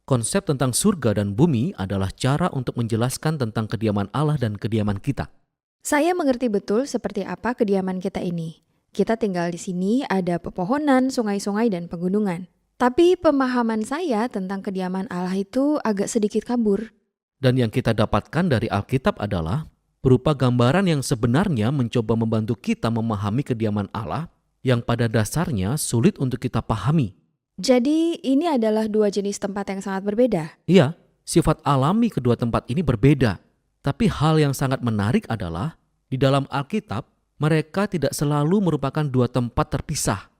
Konsep tentang surga dan bumi adalah cara untuk menjelaskan tentang kediaman Allah dan kediaman kita. Saya mengerti betul seperti apa kediaman kita ini. Kita tinggal di sini ada pepohonan, sungai-sungai, dan pegunungan. Tapi pemahaman saya tentang kediaman Allah itu agak sedikit kabur. Dan yang kita dapatkan dari Alkitab adalah berupa gambaran yang sebenarnya mencoba membantu kita memahami kediaman Allah yang pada dasarnya sulit untuk kita pahami. Jadi ini adalah dua jenis tempat yang sangat berbeda. Iya, sifat alami kedua tempat ini berbeda. Tapi hal yang sangat menarik adalah di dalam Alkitab mereka tidak selalu merupakan dua tempat terpisah.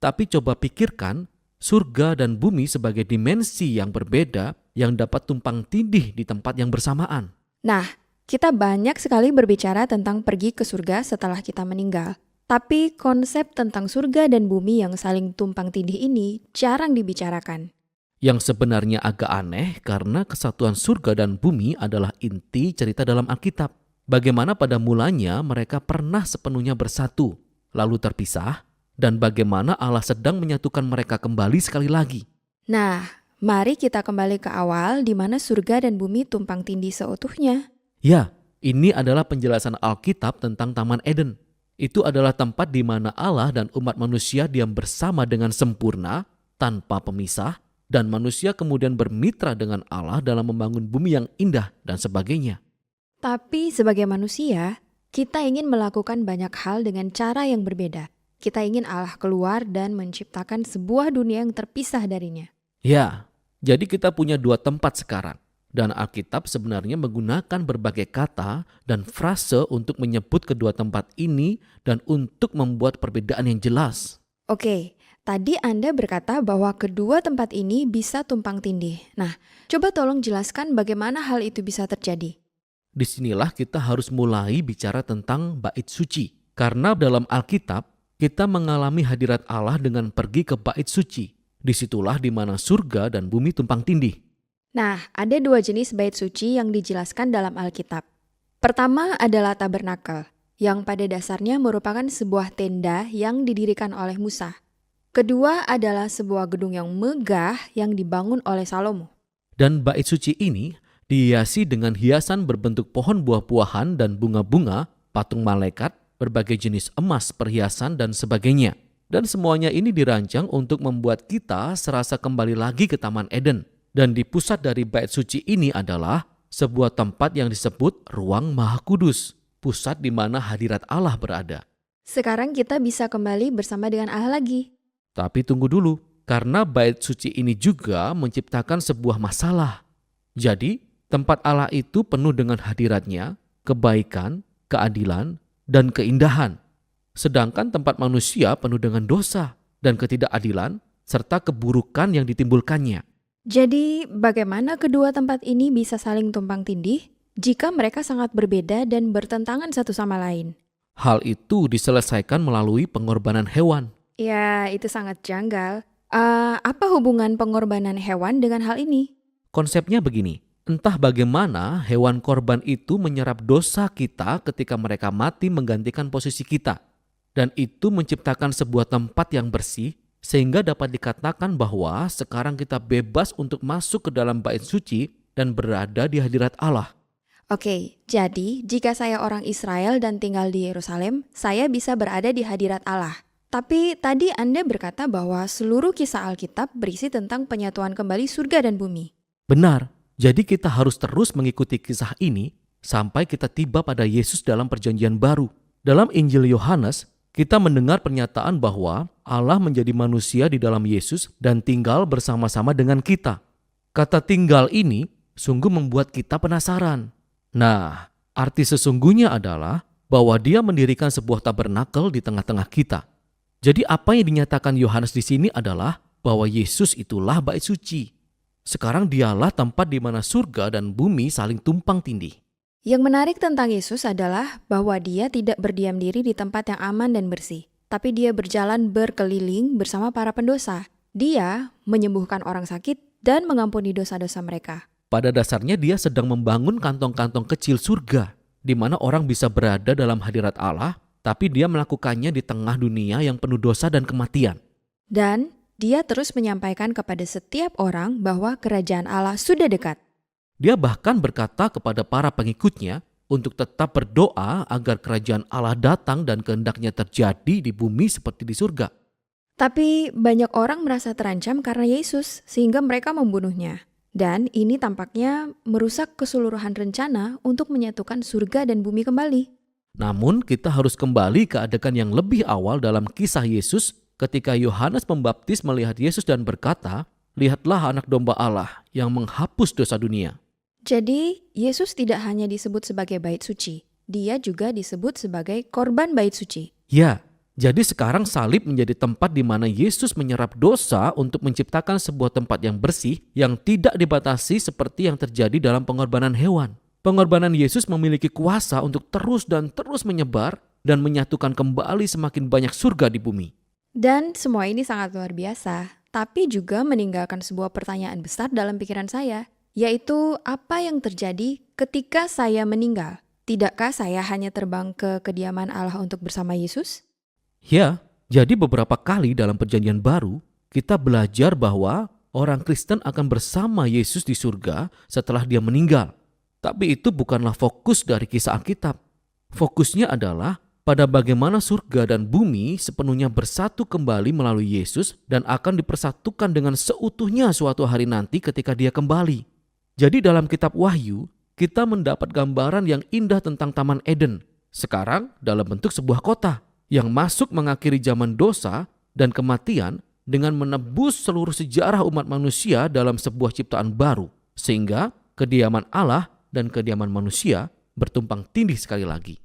Tapi coba pikirkan surga dan bumi sebagai dimensi yang berbeda yang dapat tumpang tindih di tempat yang bersamaan. Nah, kita banyak sekali berbicara tentang pergi ke surga setelah kita meninggal. Tapi konsep tentang surga dan bumi yang saling tumpang tindih ini jarang dibicarakan. Yang sebenarnya agak aneh karena kesatuan surga dan bumi adalah inti cerita dalam Alkitab. Bagaimana pada mulanya mereka pernah sepenuhnya bersatu, lalu terpisah, dan bagaimana Allah sedang menyatukan mereka kembali sekali lagi. Nah, mari kita kembali ke awal di mana surga dan bumi tumpang tindih seutuhnya. Ya, ini adalah penjelasan Alkitab tentang Taman Eden. Itu adalah tempat di mana Allah dan umat manusia diam bersama dengan sempurna, tanpa pemisah, dan manusia kemudian bermitra dengan Allah dalam membangun bumi yang indah dan sebagainya. Tapi sebagai manusia, kita ingin melakukan banyak hal dengan cara yang berbeda. Kita ingin Allah keluar dan menciptakan sebuah dunia yang terpisah darinya. Ya, jadi kita punya dua tempat sekarang. Dan Alkitab sebenarnya menggunakan berbagai kata dan frase untuk menyebut kedua tempat ini dan untuk membuat perbedaan yang jelas. Oke, tadi Anda berkata bahwa kedua tempat ini bisa tumpang tindih. Nah, coba tolong jelaskan bagaimana hal itu bisa terjadi. Disinilah kita harus mulai bicara tentang bait suci. Karena dalam Alkitab, kita mengalami hadirat Allah dengan pergi ke bait suci. Disitulah di mana surga dan bumi tumpang tindih. Nah, ada dua jenis bait suci yang dijelaskan dalam Alkitab. Pertama adalah tabernakel, yang pada dasarnya merupakan sebuah tenda yang didirikan oleh Musa. Kedua adalah sebuah gedung yang megah yang dibangun oleh Salomo. Dan bait suci ini dihiasi dengan hiasan berbentuk pohon buah-buahan dan bunga-bunga, patung malaikat, berbagai jenis emas, perhiasan, dan sebagainya. Dan semuanya ini dirancang untuk membuat kita serasa kembali lagi ke Taman Eden. Dan di pusat dari bait suci ini adalah sebuah tempat yang disebut Ruang Maha Kudus, pusat di mana hadirat Allah berada. Sekarang kita bisa kembali bersama dengan Allah lagi. Tapi tunggu dulu, karena bait suci ini juga menciptakan sebuah masalah. Jadi, tempat Allah itu penuh dengan hadiratnya, kebaikan, keadilan, dan keindahan. Sedangkan tempat manusia penuh dengan dosa dan ketidakadilan serta keburukan yang ditimbulkannya. Jadi, bagaimana kedua tempat ini bisa saling tumpang tindih jika mereka sangat berbeda dan bertentangan satu sama lain? Hal itu diselesaikan melalui pengorbanan hewan. Ya, itu sangat janggal. Apa hubungan pengorbanan hewan dengan hal ini? Konsepnya begini, entah bagaimana hewan korban itu menyerap dosa kita ketika mereka mati menggantikan posisi kita. Dan itu menciptakan sebuah tempat yang bersih, sehingga dapat dikatakan bahwa sekarang kita bebas untuk masuk ke dalam bait suci dan berada di hadirat Allah. Oke, jadi jika saya orang Israel dan tinggal di Yerusalem, saya bisa berada di hadirat Allah. Tapi tadi Anda berkata bahwa seluruh kisah Alkitab berisi tentang penyatuan kembali surga dan bumi. Benar, jadi kita harus terus mengikuti kisah ini sampai kita tiba pada Yesus dalam perjanjian baru. Dalam Injil Yohanes, kita mendengar pernyataan bahwa Allah menjadi manusia di dalam Yesus dan tinggal bersama-sama dengan kita. Kata tinggal ini sungguh membuat kita penasaran. Nah, arti sesungguhnya adalah bahwa Dia mendirikan sebuah tabernakel di tengah-tengah kita. Jadi apa yang dinyatakan Yohanes di sini adalah bahwa Yesus itulah bait suci. Sekarang Dialah tempat di mana surga dan bumi saling tumpang tindih. Yang menarik tentang Yesus adalah bahwa Dia tidak berdiam diri di tempat yang aman dan bersih, tapi Dia berjalan berkeliling bersama para pendosa. Dia menyembuhkan orang sakit dan mengampuni dosa-dosa mereka. Pada dasarnya Dia sedang membangun kantong-kantong kecil surga, di mana orang bisa berada dalam hadirat Allah, tapi Dia melakukannya di tengah dunia yang penuh dosa dan kematian. Dan Dia terus menyampaikan kepada setiap orang bahwa kerajaan Allah sudah dekat. Dia bahkan berkata kepada para pengikutnya untuk tetap berdoa agar kerajaan Allah datang dan kehendaknya terjadi di bumi seperti di surga. Tapi banyak orang merasa terancam karena Yesus sehingga mereka membunuhnya. Dan ini tampaknya merusak keseluruhan rencana untuk menyatukan surga dan bumi kembali. Namun kita harus kembali ke adegan yang lebih awal dalam kisah Yesus ketika Yohanes Pembaptis melihat Yesus dan berkata, "Lihatlah anak domba Allah yang menghapus dosa dunia." Jadi, Yesus tidak hanya disebut sebagai bait suci, dia juga disebut sebagai korban bait suci. Ya, jadi sekarang salib menjadi tempat di mana Yesus menyerap dosa untuk menciptakan sebuah tempat yang bersih yang tidak dibatasi seperti yang terjadi dalam pengorbanan hewan. Pengorbanan Yesus memiliki kuasa untuk terus dan terus menyebar dan menyatukan kembali semakin banyak surga di bumi. Dan semua ini sangat luar biasa, tapi juga meninggalkan sebuah pertanyaan besar dalam pikiran saya, yaitu apa yang terjadi ketika saya meninggal? Tidakkah saya hanya terbang ke kediaman Allah untuk bersama Yesus? Ya, jadi beberapa kali dalam perjanjian baru, kita belajar bahwa orang Kristen akan bersama Yesus di surga setelah dia meninggal. Tapi itu bukanlah fokus dari kisah Alkitab. Fokusnya adalah pada bagaimana surga dan bumi sepenuhnya bersatu kembali melalui Yesus dan akan dipersatukan dengan seutuhnya suatu hari nanti ketika dia kembali. Jadi dalam kitab Wahyu, kita mendapat gambaran yang indah tentang Taman Eden. Sekarang dalam bentuk sebuah kota yang masuk mengakhiri zaman dosa dan kematian dengan menebus seluruh sejarah umat manusia dalam sebuah ciptaan baru. Sehingga kediaman Allah dan kediaman manusia bertumpang tindih sekali lagi.